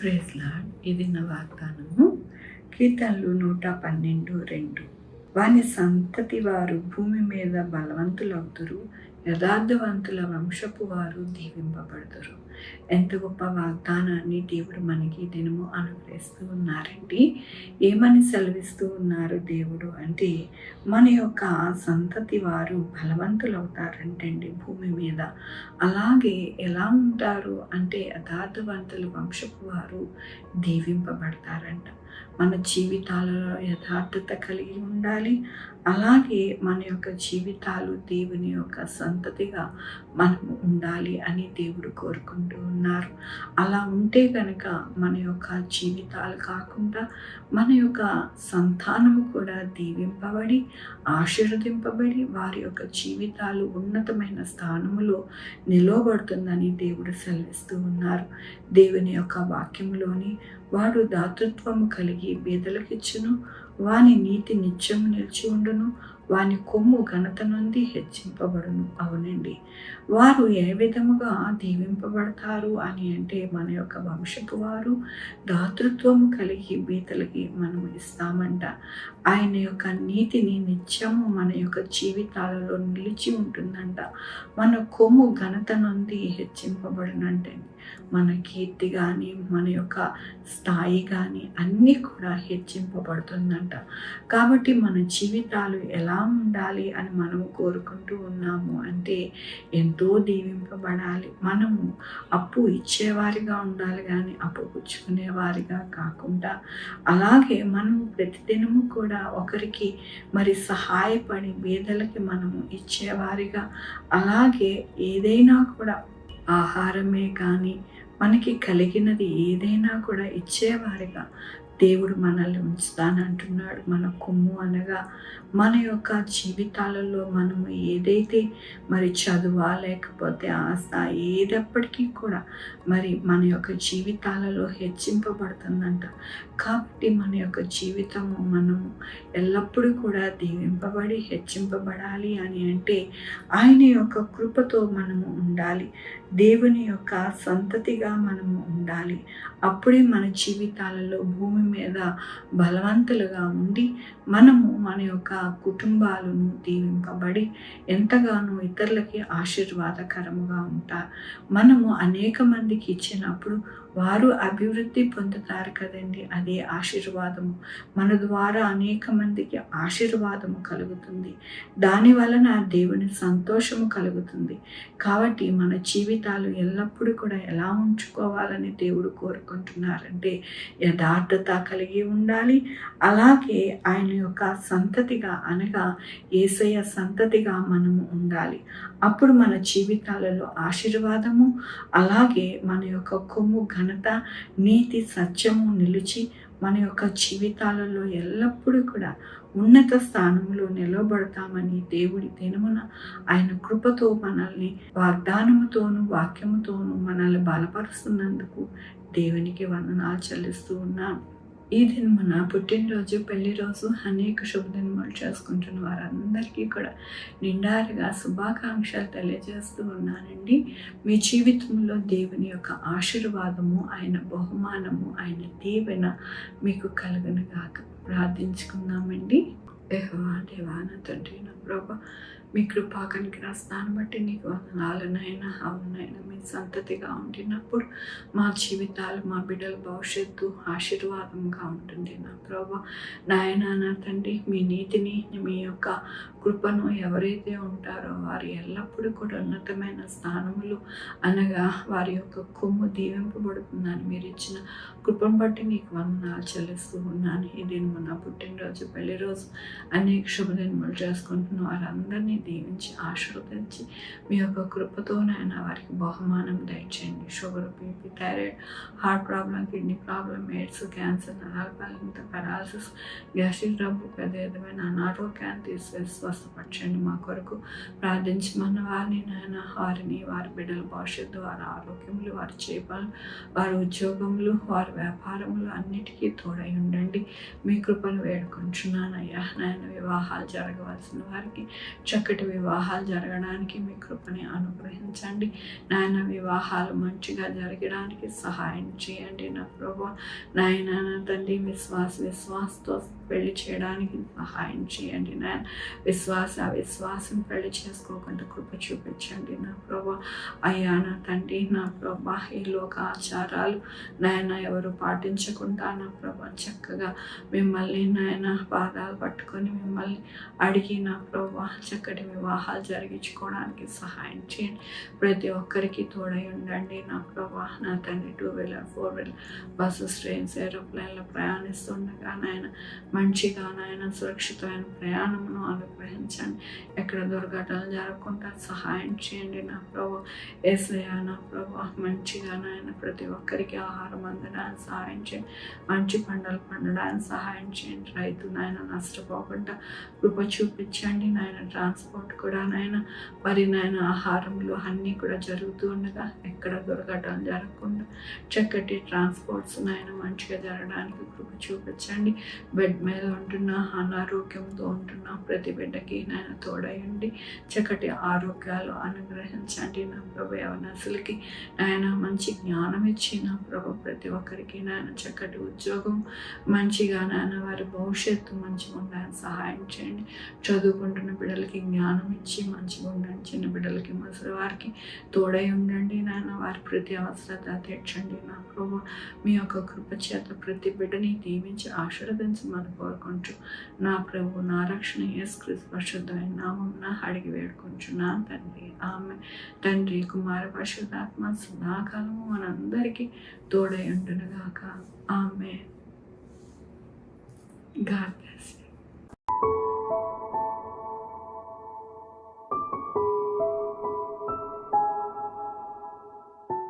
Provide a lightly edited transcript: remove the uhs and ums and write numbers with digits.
Praise lord. ఇది నా వాగ్దానము. కీర్తనలు 112:2. వాని సంతతి వారు భూమి మీద బలవంతులవుతురు, యథార్థవంతుల వంశపు వారు దీవింపబడుదురు. ఎంత గొప్ప వాగ్దానాన్ని దేవుడు మనకి దినము అనుగ్రహిస్తూ ఉన్నారండి. ఏమని సెలవిస్తూ ఉన్నారు దేవుడు అంటే, మన యొక్క సంతతి వారు బలవంతులు అవుతారంటండి భూమి మీద. అలాగే ఎలా ఉంటారు అంటే, యథార్థవంతుల వంశపు వారు దీవింపబడతారంట. మన జీవితాలలో యథార్థత కలిగి ఉండాలి. అలాగే మన యొక్క జీవితాలు దేవుని యొక్క సంతతిగా మనము ఉండాలి అని దేవుడు కోరుకుంటూ ఉన్నారు. అలా ఉంటే కనుక మన యొక్క జీవితాలు కాకుండా మన యొక్క సంతానము కూడా దీవింపబడి ఆశీర్వదింపబడి వారి యొక్క జీవితాలు ఉన్నతమైన స్థానములో నిలవబడుతుందని దేవుడు సెలవిస్తూ ఉన్నారు. దేవుని యొక్క వాక్యములోని వాడు దాతృత్వము కలిగి బీదలకిచ్చును, వాని నీతి నిత్యము నిలిచి ఉండును, వాని కొమ్ము ఘనత నుండి హెచ్చింపబడును. అవునండి, వారు ఏ విధముగా దీవింపబడతారు అని అంటే, మన యొక్క వంశపు వారు దాతృత్వము కలిగి బీదలకి మనం ఇస్తామంట. ఆయన యొక్క నీతిని నిత్యము మన యొక్క జీవితాలలో నిలిచి ఉంటుందంట. మన కొమ్ము ఘనత నుండి హెచ్చింపబడినంటే మన కీర్తి కానీ మన యొక్క స్థాయి కానీ అన్నీ కూడా హెచ్చింపబడుతుందంట. కాబట్టి మన జీవితాలు ఎలా ఉండాలి అని మనము కోరుకుంటూ ఉన్నాము అంటే, ఎంతో దీవింపబడాలి. మనము అప్పు ఇచ్చేవారిగా ఉండాలి కానీ అప్పు పుచ్చుకునేవారిగా కాకుండా, అలాగే మనము ప్రతిదినము కూడా ఒకరికి మరి సహాయపడి బీదలకి మనము ఇచ్చేవారిగా, అలాగే ఏదైనా కూడా ఆహారమే కానీ మనకి కలిగినది ఏదైనా కూడా ఇచ్చేవారిగా దేవుడు మనల్ని ఉంచుతానంటున్నాడు. మన కొమ్ము అనగా మన యొక్క జీవితాలలో మనము ఏదైతే మరి చదువా లేకపోతే ఆశ ఏదప్పటికీ కూడా మరి మన యొక్క జీవితాలలో హెచ్చింపబడుతుందంట. కాబట్టి మన యొక్క జీవితము మనము ఎల్లప్పుడూ కూడా దీవింపబడి హెచ్చింపబడాలి అని అంటే, ఆయన యొక్క కృపతో మనము ఉండాలి. దేవుని యొక్క సంతతిగా మనము ఉండాలి. అప్పుడే మన జీవితాలలో భూమి మీద బలవంతులుగా ఉండి మనము మన యొక్క కుటుంబాలను దీవింపబడి ఎంతగానో ఇతరులకి ఆశీర్వాదకరముగా ఉంటారు. మనము అనేక మందికి ఇచ్చినప్పుడు వారు అభివృద్ధి పొందుతారు కదండి. అదే ఆశీర్వాదము. మన ద్వారా అనేక మందికి ఆశీర్వాదము కలుగుతుంది. దాని వలన దేవుని సంతోషము కలుగుతుంది. కాబట్టి మన జీవితాలు ఎల్లప్పుడూ కూడా ఎలా ఉంచుకోవాలని దేవుడు కోరుకుంటున్నారంటే, యథార్థత కలిగి ఉండాలి. అలాగే ఆయన యొక్క సంతతిగా అనగా యేసయ్య సంతతిగా మనము ఉండాలి. అప్పుడు మన జీవితాలలో ఆశీర్వాదము, అలాగే మన యొక్క కొమ్ము ఘనత, నీతి, సత్యము నిలిచి మన యొక్క జీవితాలలో ఎల్లప్పుడూ కూడా ఉన్నత స్థానంలో నిలవబడతామని దేవుడి దినమున ఆయన కృపతో మనల్ని వాగ్దానముతోనూ వాక్యముతోనూ మనల్ని బలపరుస్తున్నందుకు దేవునికి వందనాలు చెల్లిస్తూ ఉన్నాను. ఈ దినమున పుట్టినరోజు, పెళ్లి రోజు, అనేక శుభదినములు చేసుకుంటున్న వారందరికీ కూడా నిండారుగా శుభాకాంక్షలు తెలియజేస్తూ ఉన్నానండి. మీ జీవితంలో దేవుని యొక్క ఆశీర్వాదము, ఆయన బహుమానము, ఆయన దీవెన మీకు కలుగును గాక. ప్రార్థించుకుందామండి. యెహోవా దేవా, నా తండ్రి, నా ప్రభా, మీ కృపా కనికరాస్తాను బట్టి నీకు వందనాలనైనా. అవునైనా మీ సంతతిగా ఉండినప్పుడు మా జీవితాలు, మా బిడ్డల భవిష్యత్తు ఆశీర్వాదంగా ఉంటుంది నా ప్రభా. నాయన, నా తండ్రి, మీ నీతిని, మీ యొక్క కృపను ఎవరైతే ఉంటారో వారు ఎల్లప్పుడూ కూడా ఉన్నతమైన స్థానములు అనగా వారి యొక్క కొమ్ము దీవింపబడుతుందని మీరు ఇచ్చిన కృపను బట్టి నీకు వందనాలు చెల్లిస్తూ ఉన్నాను. ఇది మన పుట్టినరోజు, పెళ్లి రోజు, అనేక శుభదినములు చేసుకుంటున్న వారందరినీ దీవించి ఆశీర్వదించి మీ యొక్క కృపతోనైనా వారికి బహుమానం దయచేయండి. Sugar, BP, thyroid, heart problem, kidney problem, AIDS, cancer, నరాలపాలిత, పెరాలసిస్, గ్యాస్ట్రిక్ ట్రబుల్, పెద్ద విధమైన అనారోగ్యాన్ని తీసివేసి స్వస్థపరచండి. మా కొరకు ప్రార్థించమన్న వారిని నాయన, వారిని, వారి బిడ్డల భవిష్యత్తు, వారి ఆరోగ్యములు, వారి చేపలు, వారి ఉద్యోగములు, వారి వ్యాపారములు అన్నిటికీ తోడై ఉండండి. మీ కృపను వేడుకుంటున్నానయ్యా. నాయన, వివాహాలు జరగవలసిన వారికి చక్కటి వివాహాలు జరగడానికి మీ కృపని అనుగ్రహించండి నాయన. వివాహాలు మంచిగా జరగడానికి సహాయం చేయండి నా ప్రభా. నాయన నా తండ్రి విశ్వాసతో పెళ్లి చేయడానికి సహాయం చేయండి నాయన. అవిశ్వాసం పెళ్లి చేసుకోకుండా కృప చూపించండి నా ప్రభా. అయ్యా నా తండ్రి నా ప్రభా, ఈ లోక ఆచారాలు నాయన ఎవరు పాటించకుండా నా ప్రభా చక్కగా మిమ్మల్ని నాయన పాదాలు పట్టుకొని మిమ్మల్ని అడిగి నా ప్రభా చక్కటి వివాహాలు జరిగించుకోవడానికి సహాయం చేయండి. ప్రతి ఒక్కరికి తోడై ఉండండి నా ప్రభా. నా తండ్రి 2 వీలర్ 4 వీలర్ బస్సెస్, ట్రైన్స్, ఏరోప్లేన్లో ప్రయాణిస్తుండగా నాయన మంచిగా నాయన సురక్షితమైన ప్రయాణమును అనుగ్రహించండి. ఎక్కడ దుర్ఘటనలు జరగకుండా సహాయం చేయండి నా ప్రభు. యేసయ్యా నా ప్రభు మంచిగా నాయన ప్రతి ఒక్కరికి ఆహారం అందడానికి సహాయం చేయండి. మంచి పంటలు పండడానికి సహాయం చేయండి. రైతు నాయన నష్టపోకుండా కృప చూపించండి నాయన. ట్రాన్స్పోర్ట్ కూడా నాయన మరి నాయన ఆహారంలో అన్నీ కూడా జరుగుతూ ఉండగా ఎక్కడ దుర్ఘటనలు జరగకుండా చక్కటి ట్రాన్స్పోర్ట్స్ నాయన మంచిగా జరగడానికి కృప చూపించండి. బెడ్ మీద ఉంటున్న అనారోగ్యంతో ఉంటున్న ప్రతి బిడ్డకి నాయన తోడయండి. చక్కటి ఆరోగ్యాలు అనుగ్రహించండి నా ప్రభు. యవనస్తులకి నాయన మంచి జ్ఞానం ఇచ్చి నా ప్రభు ప్రతి ఒక్కరికి నాయన చక్కటి ఉద్యోగం మంచిగా నాయన వారి భవిష్యత్తు మంచిగా ఉండాలని సహాయం చేయండి. చదువుకుంటున్న బిడ్డలకి జ్ఞానం ఇచ్చి మంచిగా ఉండండి. చిన్న బిడ్డలకి ముసలి వారికి తోడై ఉండండి నాయన. వారి ప్రతి అవసరత తీర్చండి నా ప్రభు. మీ యొక్క కృప చేత ప్రతి బిడ్డని దీవించి ఆశీర్వదించమని కోరుకుంటూ నా ప్రభు నా రక్షణ యేసుక్రీస్తు పరిశుద్ధమైన నామమున అడిగి వేడుకుంటున్నా తండ్రి. ఆమె తండ్రి కుమార పరిశుద్ధాత్మ సదాకాలము మనందరికీ తోడై ఉండునుగాక. ఆమె. God bless you.